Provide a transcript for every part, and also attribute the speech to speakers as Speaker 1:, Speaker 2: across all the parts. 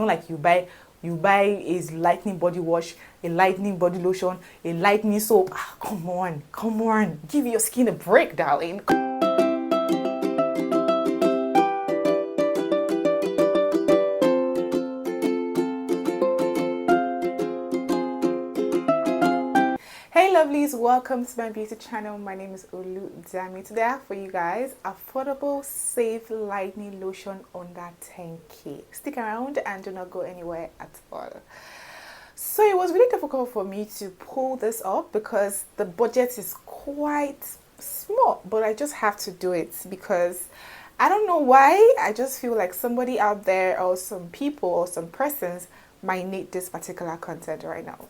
Speaker 1: Not like you buy a lightening body wash, a lightening body lotion, a lightening soap. Ah, come on, give your skin a break, darling. Hey lovelies, welcome to my beauty channel. My name is Olu Dami. Today I have for you guys affordable safe lightening lotion under 10k. Stick around and do not go anywhere at all. So it was really difficult for me to pull this up because the budget is quite small, but I just have to do it because I don't know why. I just feel like somebody out there or some people or some persons might need this particular content right now.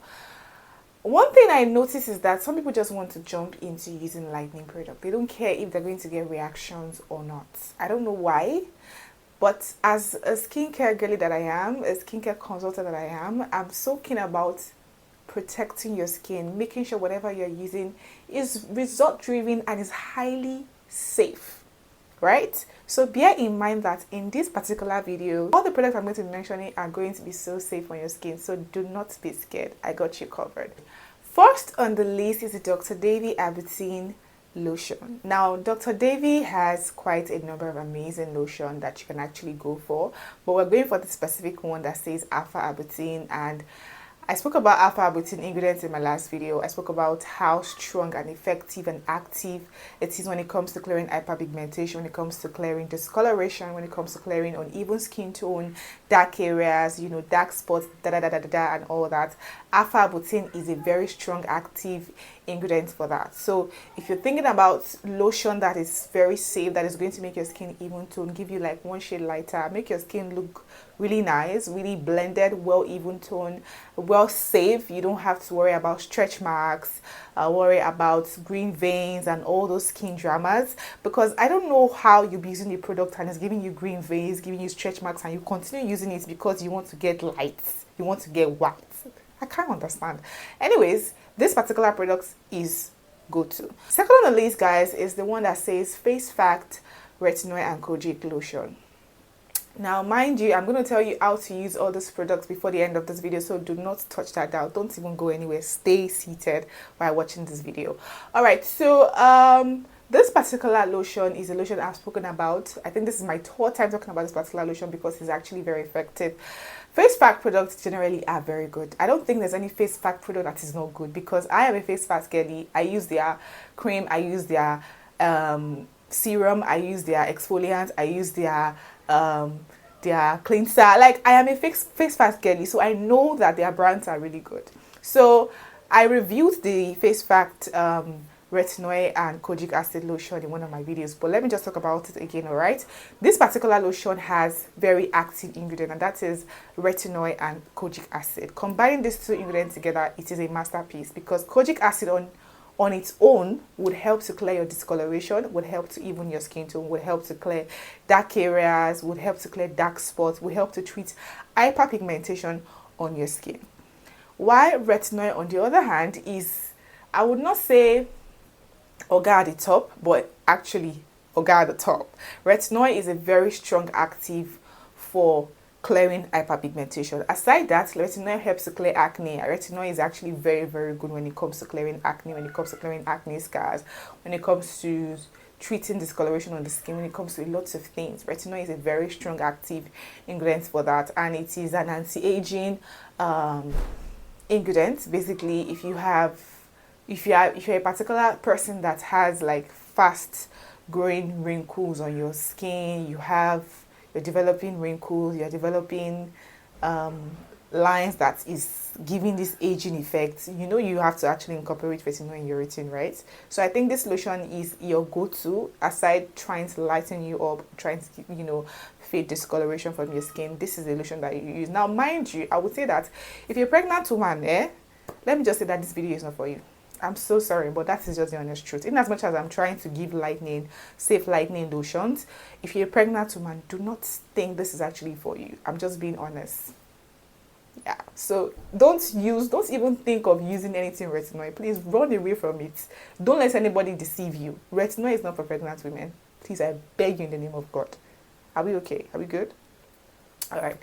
Speaker 1: One thing I notice is that some people just want to jump into using lightening product. They don't care if they're going to get reactions or not. I don't know why, but as a skincare girly that I am, a skincare consultant that I am, I'm so keen about protecting your skin, making sure whatever you're using is result driven and is highly safe, right? So bear in mind that in this particular video, all the products I'm going to be mentioning are going to be so safe on your skin, so do not be scared. I got you covered. First on the list is the Dr. Davey Aberdeen lotion. Now, Dr. Davey has quite a number of amazing lotion that you can actually go for, but we're going for the specific one that says alpha arbutin. And I spoke about alpha arbutin ingredients in my last video. I spoke about how strong and effective and active it is when it comes to clearing hyperpigmentation, when it comes to clearing discoloration, when it comes to clearing uneven skin tone, dark areas, you know, dark spots, and all that. Alpha arbutin is a very strong active ingredient for that. So if you're thinking about lotion that is very safe, that is going to make your skin even tone, give you like one shade lighter, make your skin look really nice, really blended, well even tone, well safe, you don't have to worry about stretch marks, worry about green veins and all those skin dramas, because I don't know how you'll be using the product and it's giving you green veins, giving you stretch marks, and you continue using it because you want to get lights, you want to get white. I can't understand. Anyways, this particular product is go-to. Second on the list, guys, is the one that says Face Fact Retinol and Kojic Lotion. Now, mind you, I'm going to tell you how to use all these products before the end of this video, so do not touch that down. Don't even go anywhere. Stay seated while watching this video. All right, so this particular lotion is a lotion I've spoken about. I think this is my third time talking about this particular lotion because it's actually very effective. Face Fact products generally are very good. I don't think there's any Face Fact product that is not good because I am a Face Fact girly. I use their cream, I use their serum, I use their exfoliant, I use their cleanser. Like, I am a face Fact girly, so I know that their brands are really good. So I reviewed the Face Fact retinol and kojic acid lotion in one of my videos, but let me just talk about it again. All right, this particular lotion has very active ingredient, and that is retinol and kojic acid. Combining these two ingredients together, it is a masterpiece because kojic acid on its own would help to clear your discoloration, would help to even your skin tone, would help to clear dark areas, would help to clear dark spots, would help to treat hyperpigmentation on your skin. While retinol, on the other hand, is, I would not say Oga at the top, but actually Oga at the top. Retinol is a very strong active for clearing hyperpigmentation. Aside that, retinol helps to clear acne. Retinol is actually very, very good when it comes to clearing acne, when it comes to clearing acne scars, when it comes to treating discoloration on the skin, when it comes to lots of things. Retinol is a very strong active ingredient for that, and it is an anti-aging ingredient. Basically, if you're a particular person that has like fast growing wrinkles on your skin, you're developing wrinkles, you're developing lines that is giving this aging effect, you know, you have to actually incorporate retinol in your routine, right? So I think this lotion is your go-to, aside trying to lighten you up, trying to, you know, fade discoloration from your skin. This is a lotion that you use. Now, mind you, I would say that if you're a pregnant woman, let me just say that this video is not for you. I'm so sorry, but that is just the honest truth. In as much as I'm trying to give safe lightening lotions, if you're a pregnant woman, do not think this is actually for you. I'm just being honest. Yeah, so don't even think of using anything retinol. Please run away from it. Don't let anybody deceive you. Retinol is not for pregnant women. Please, I beg you in the name of God. Are we okay? Are we good? All right.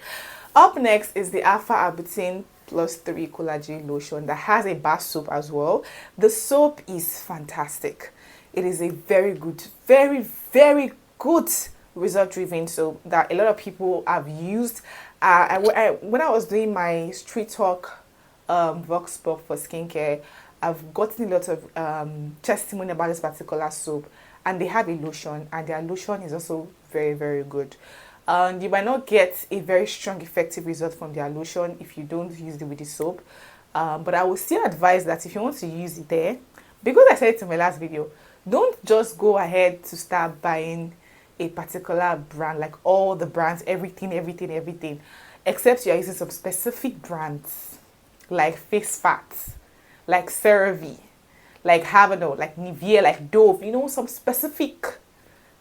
Speaker 1: Up next is the Alpha Arbutin Plus 3 Collagen Lotion that has a bar soap as well. The soap is fantastic. It is a very good, very good result-driven soap that a lot of people have used. When I was doing my street talk vox pop for skincare, I've gotten a lot of testimony about this particular soap, and they have a lotion, and their lotion is also very good. And you might not get a very strong effective result from their lotion if you don't use it with the soap, but I would still advise that if you want to use it there, because I said it in my last video, don't just go ahead to start buying a particular brand, like all the brands, everything, except you are using some specific brands like Face Fat, like CeraVe, like Havano, like Nivea, like Dove, you know, some specific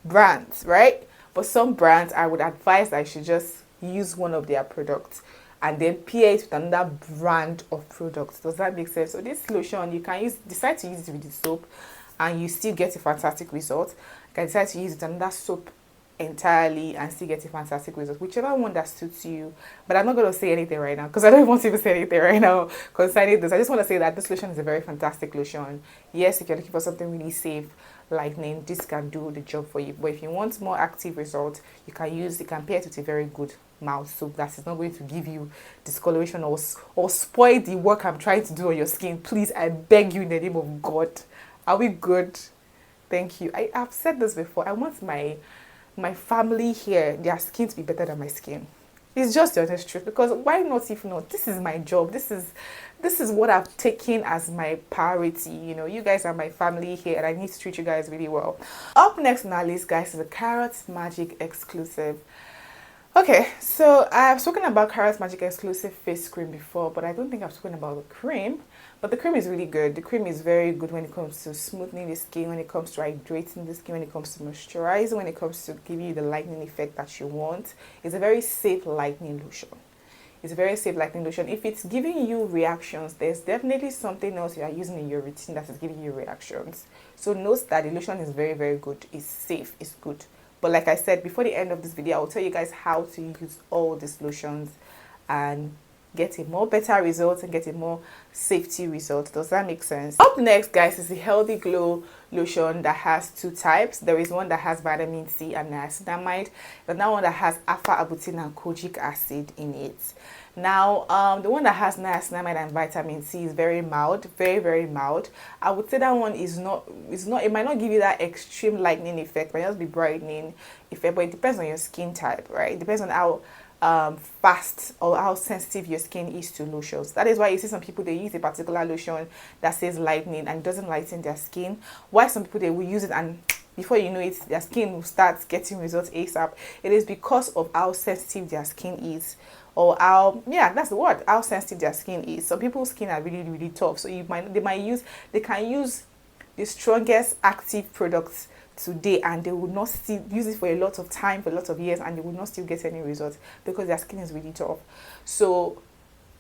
Speaker 1: brands, right? But some brands, I would advise that you should just use one of their products and then pair it with another brand of products. Does that make sense? So this lotion, you can decide to use it with the soap and you still get a fantastic result. You can decide to use it with another soap entirely and still get a fantastic result, whichever one that suits you. But I'm not going to say anything right now because I don't want to even say anything right now concerning this. I just want to say that this lotion is a very fantastic lotion. Yes, if you're looking for something really safe, lightening, this can do the job for you. But if you want more active results, you can pair it with a very good mouth soap that is not going to give you discoloration or spoil the work I'm trying to do on your skin. Please, I beg you in the name of God. Are we good? Thank you. I've said this before. I want my family here, their skin to be better than my skin. It's just the honest truth, because why not if not? This is my job. This is what I've taken as my priority. You know, you guys are my family here and I need to treat you guys really well. Up next on our list, guys, is a Carrot Magic exclusive. Okay, so I've spoken about Carrot Magic exclusive face cream before, but I don't think I've spoken about the cream. But the cream is really good. The cream is very good when it comes to smoothing the skin, when it comes to hydrating the skin, when it comes to moisturizing, when it comes to giving you the lightening effect that you want. It's a very safe lightening lotion. It's a very safe lightening lotion. If it's giving you reactions, there's definitely something else you are using in your routine that is giving you reactions. So note that the lotion is very good. It's safe. It's good. But like I said, before the end of this video, I will tell you guys how to use all these lotions and get a more better result and get a more safety result. Does that make sense? Up next, guys, is the Healthy Glow lotion that has two types. There is one that has vitamin C and niacinamide, and that one that has alpha arbutin and kojic acid in it. Now, the one that has niacinamide and vitamin C is very mild, very mild. I would say that one is not, it might not give you that extreme lightening effect, it might just be brightening effect, but it depends on your skin type, right? It depends on how fast or how sensitive your skin is to lotions. That is why you see some people, they use a particular lotion that says lightening and it doesn't lighten their skin. Why some people, they will use it and before you know it, their skin will start getting results ASAP. It is because of how sensitive their skin is, or how, yeah, that's the word, how sensitive their skin is. Some people's skin are really tough, so they can use the strongest active products today and they will not still use it for a lot of time, for a lot of years, and they will not still get any results because their skin is really tough. So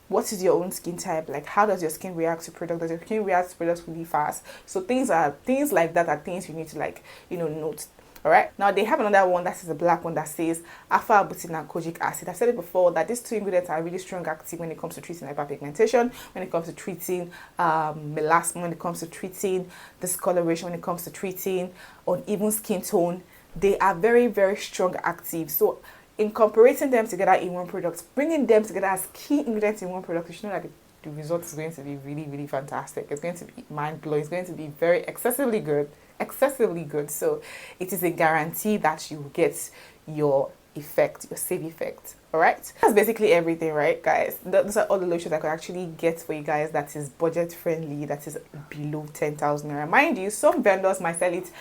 Speaker 1: what is your own skin type? Like, how does your skin react to products? Does your skin react to products really fast? So things like that are things you need to, like, you know, note. All right, now they have another one that is a black one that says alpha arbutin and kojic acid. I've said it before that these two ingredients are really strong active when it comes to treating hyperpigmentation, when it comes to treating melasma, when it comes to treating discoloration, when it comes to treating uneven skin tone. They are very strong active. So incorporating them together in one product, bringing them together as key ingredients in one product, you should know that the result is going to be really fantastic. It's going to be mind-blowing. It's going to be very excessively good. So it is a guarantee that you get your effect, your safe effect. All right, that's basically everything, right, guys? Those are all the lotions I could actually get for you guys that is budget friendly, that is below 10,000 naira. Mind you, some vendors might sell it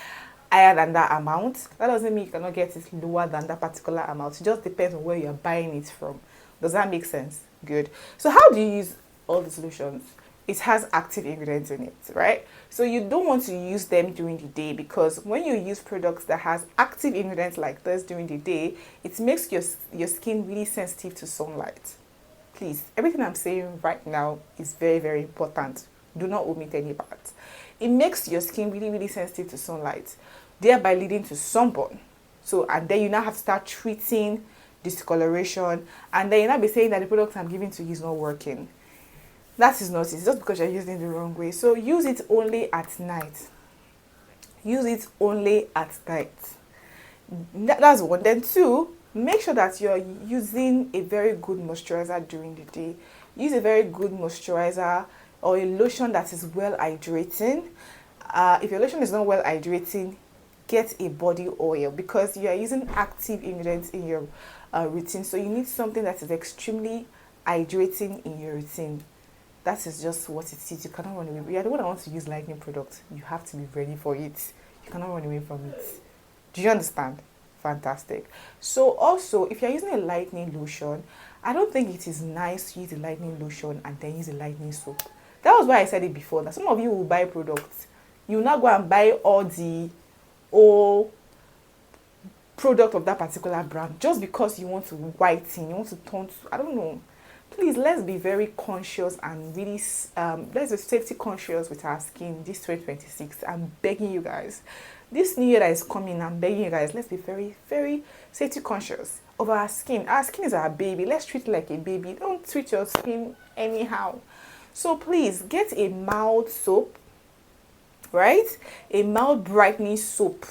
Speaker 1: higher than that amount. That doesn't mean you cannot get it lower than that particular amount. It just depends on where you're buying it from. Does that make sense? Good. So how do you use all the solutions? It has active ingredients in it, right? So you don't want to use them during the day, because when you use products that has active ingredients like this during the day, it makes your skin really sensitive to sunlight. Please, everything I'm saying right now is very important. Do not omit any part. It makes your skin really sensitive to sunlight, thereby leading to sunburn. So, and then you now have to start treating discoloration, and then you'll not be saying that the product I'm giving to you is not working. That is not it. It's just because you're using it the wrong way. So use it only at night. Use it only at night. That's one. Then two, make sure that you're using a very good moisturizer during the day. Use a very good moisturizer or a lotion that is well hydrating. If your lotion is not well hydrating, get a body oil, because you are using active ingredients in your routine. So you need something that is extremely hydrating in your routine. That is just what it is. You cannot run away. You are the one that wants to use lightening products. You have to be ready for it. You cannot run away from it. Do you understand? Fantastic. So also, if you're using a lightening lotion, I don't think it is nice to use a lightening lotion and then use a lightening soap. That was why I said it before, that some of you will buy products. You will not go and buy all the product of that particular brand just because you want to whiten, you want to tone to, I don't know. Please, let's be very conscious and really let's be safety conscious with our skin this 2026. I'm begging you guys. This new year that is coming, I'm begging you guys, let's be very, very safety conscious of our skin. Our skin is our baby. Let's treat it like a baby. Don't treat your skin anyhow. So please, get a mild soap, right? A mild brightening soap.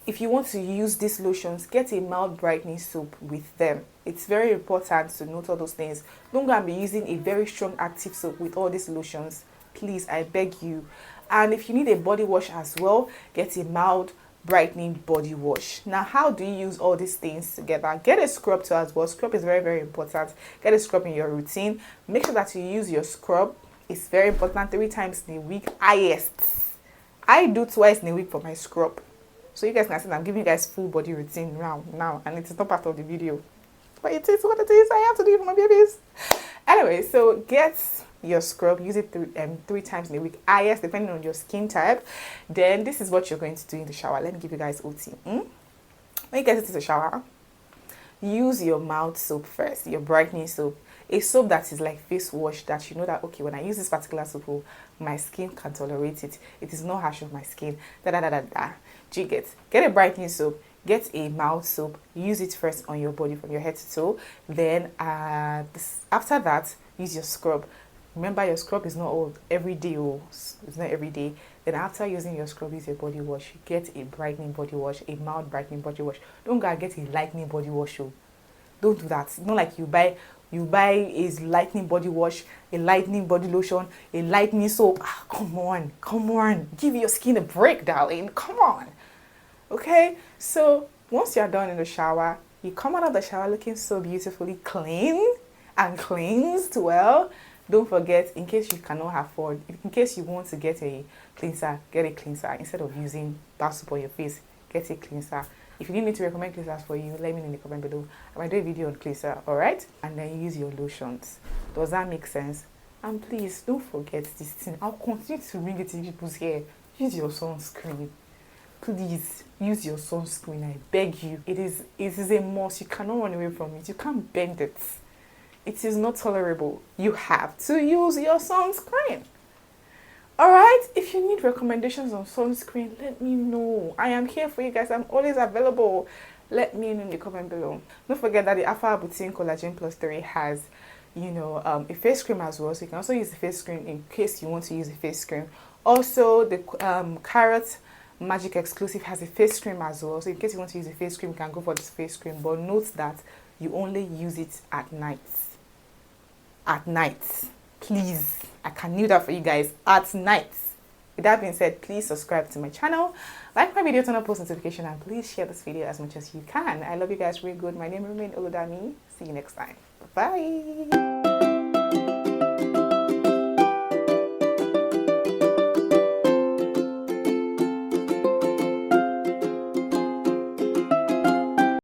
Speaker 1: If you want to use these lotions, get a mild brightening soap with them. It's very important to note all those things. Don't go and be using a very strong active soap with all these lotions. Please, I beg you. And if you need a body wash as well, get a mild brightening body wash. Now, how do you use all these things together? Get a scrub too as well. Scrub is very, very important. Get a scrub in your routine. Make sure that you use your scrub. It's very important, 3 times in a week, highest. I do twice in a week for my scrub. So you guys can see I'm giving you guys full body routine now, and it's not part of the video. But it is what it is. I have to do it for my babies. Anyway, so get your scrub. Use it 3 times in a week, highest, depending on your skin type. Then this is what you're going to do in the shower. Let me give you guys OT. When you get into the shower, use your mild soap first, your brightening soap. A soap that is like face wash, that you know that, okay, when I use this particular soap, my skin can tolerate it. It is not harsh on my skin. Do you get a brightening soap? Get a mild soap. Use it first on your body from your head to toe. Then after that, use your scrub. Remember, your scrub is not all every day. It's not every day. Then after using your scrub, use your body wash. Get a brightening body wash, a mild brightening body wash. Don't go and get a lightening body wash. Don't do that. Not like you buy a lightening body wash, a lightening body lotion, a lightening soap. Come on. Give your skin a break, darling. Come on. Okay? So once you're done in the shower, you come out of the shower looking so beautifully clean and cleansed well. Don't forget, in case you cannot afford, in case you want to get a cleanser, get a cleanser. Instead of using bath soap on your face, get a cleanser. If you need me to recommend cleansers for you, let me know in the comment below. I might do a video on cleanser, alright? And then use your lotions. Does that make sense? And please, don't forget this thing. I'll continue to bring it in people's ear. Use your sunscreen. Please, use your sunscreen. I beg you. It is a must. You cannot run away from it. You can't bend it. It is not tolerable. You have to use your sunscreen. Alright, if you need recommendations on sunscreen, let me know. I am here for you guys. I'm always available. Let me know in the comment below. Don't forget that the Alpha Butane Collagen Plus 3 has, a face cream as well. So you can also use the face cream in case you want to use a face cream. Also, the Carrot Magic Exclusive has a face cream as well. So in case you want to use a face cream, you can go for this face cream. But note that you only use it at night. At night. Please, I can do that for you guys at night. With that being said, please subscribe to my channel, like my video, turn on post notification, and please share this video as much as you can. I love you guys really good. My name remains Oludami. See you next time. Bye.